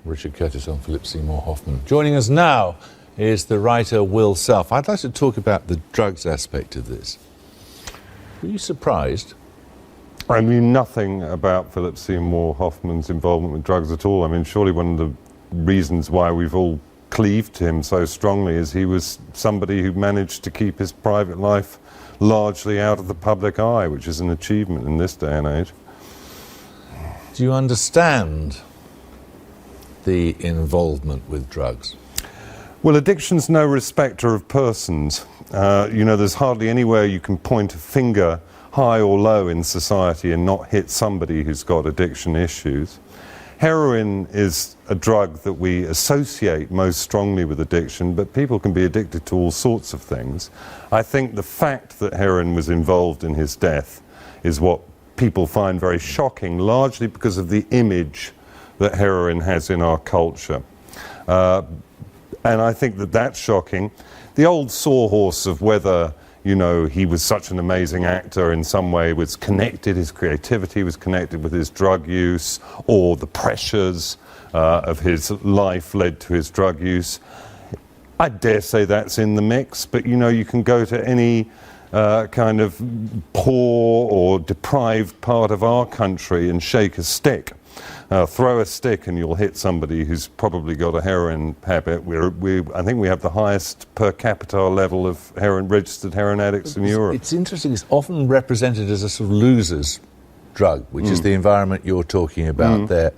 Richard Curtis on Philip Seymour Hoffman. Joining us now is the writer Will Self. I'd like to talk about the drugs aspect of this. Were you surprised? I knew nothing about Philip Seymour Hoffman's involvement with drugs at all. I mean, surely one of the reasons why we've all cleaved to him so strongly is he was somebody who managed to keep his private life largely out of the public eye, which is an achievement in this day and age. Do you understand the involvement with drugs? Well, addiction's no respecter of persons. There's hardly anywhere you can point a finger high or low in society and not hit somebody who's got addiction issues. Heroin is a drug that we associate most strongly with addiction, but people can be addicted to all sorts of things. I think the fact that heroin was involved in his death is what people find very shocking, largely because of the image that heroin has in our culture. And I think that that's shocking. The old sawhorse of whether, he was such an amazing actor in some way was connected, his creativity was connected with his drug use, or the pressures of his life led to his drug use. I dare say that's in the mix, but you can go to any kind of poor or deprived part of our country and shake a stick. Throw a stick and you'll hit somebody who's probably got a heroin habit. I think we have the highest per capita level of registered heroin addicts in Europe. It's interesting, it's often represented as a sort of loser's drug, which is the environment you're talking about there.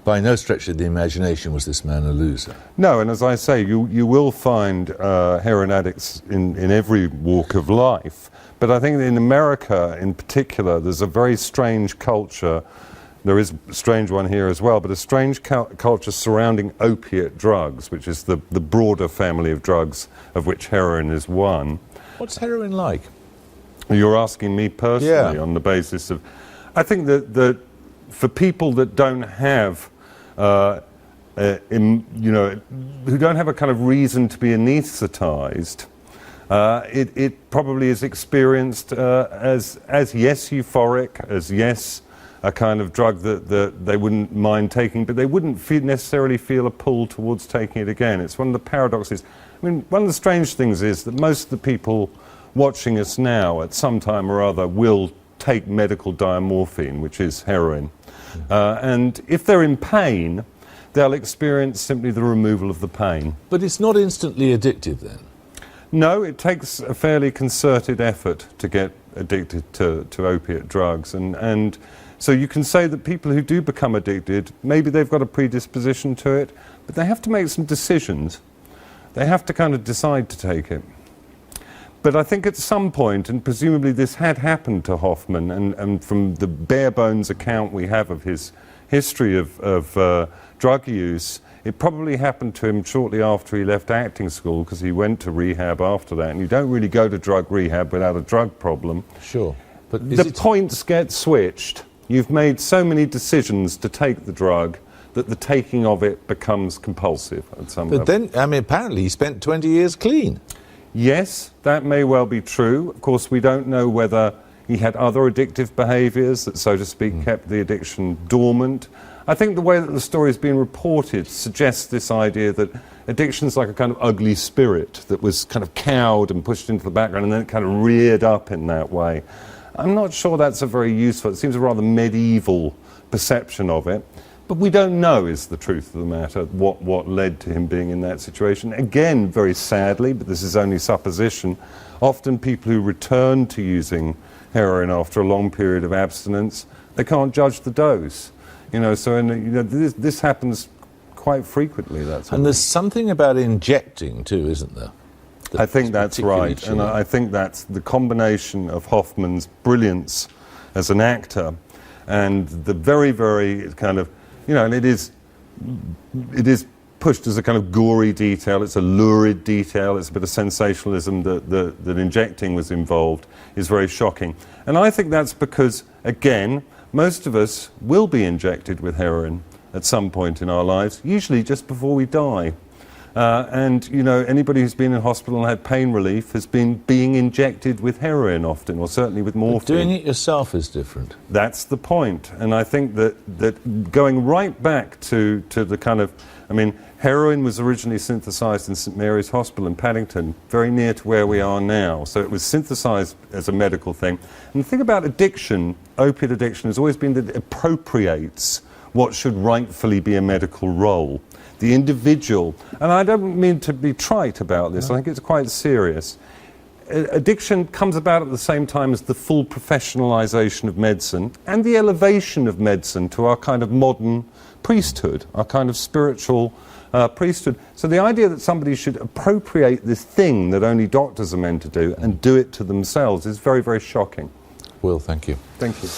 By no stretch of the imagination was this man a loser. No, and as I say, you will find heroin addicts in every walk of life. But I think that in America in particular, there's a very strange culture. There is a strange one here as well, but a strange culture surrounding opiate drugs, which is the broader family of drugs of which heroin is one. What's heroin like? You're asking me personally on the basis of... I think that for people that don't have, who don't have a kind of reason to be anaesthetized, it probably is experienced as yes, euphoric, as yes, a kind of drug that they wouldn't mind taking, but they wouldn't necessarily feel a pull towards taking it again. It's one of the paradoxes. I mean, one of the strange things is that most of the people watching us now at some time or other will take medical diamorphine, which is heroin. And if they're in pain, they'll experience simply the removal of the pain. But it's not instantly addictive then? No, it takes a fairly concerted effort to get addicted to opiate drugs. And so you can say that people who do become addicted, maybe they've got a predisposition to it, but they have to make some decisions. They have to kind of decide to take it. But I think at some point, and presumably this had happened to Hoffman, and from the bare bones account we have of his history of drug use, it probably happened to him shortly after he left acting school, because he went to rehab after that, and you don't really go to drug rehab without a drug problem. Sure. But the points get switched. You've made so many decisions to take the drug that the taking of it becomes compulsive at some level. But then, I mean, apparently he spent 20 years clean. Yes, that may well be true. Of course, we don't know whether he had other addictive behaviours that, so to speak, kept the addiction dormant. I think the way that the story has been reported suggests this idea that addiction's like a kind of ugly spirit that was kind of cowed and pushed into the background and then it kind of reared up in that way. I'm not sure that's a very useful, it seems a rather medieval perception of it. But we don't know, is the truth of the matter, what led to him being in that situation. Again, very sadly, but this is only supposition, often people who return to using heroin after a long period of abstinence, they can't judge the dose. This happens quite frequently. And there's something about injecting too, isn't there? I think that's right, and I think that's the combination of Hoffman's brilliance as an actor and the very, very kind of, and it is pushed as a kind of gory detail, it's a lurid detail, it's a bit of sensationalism that injecting was involved is very shocking. And I think that's because, again, most of us will be injected with heroin at some point in our lives, usually just before we die. And, you know, anybody who's been in hospital and had pain relief has been being injected with heroin often, or certainly with morphine. But doing it yourself is different. That's the point. And I think that going right back to the kind of, I mean, heroin was originally synthesized in St Mary's Hospital in Paddington, very near to where we are now. So it was synthesized as a medical thing. And the thing about addiction, opiate addiction, has always been that it appropriates what should rightfully be a medical role. The individual, and I don't mean to be trite about this, I think it's quite serious. Addiction comes about at the same time as the full professionalisation of medicine and the elevation of medicine to our kind of modern priesthood, our kind of spiritual priesthood. So the idea that somebody should appropriate this thing that only doctors are meant to do and do it to themselves is very, very shocking. Will, thank you. Thank you.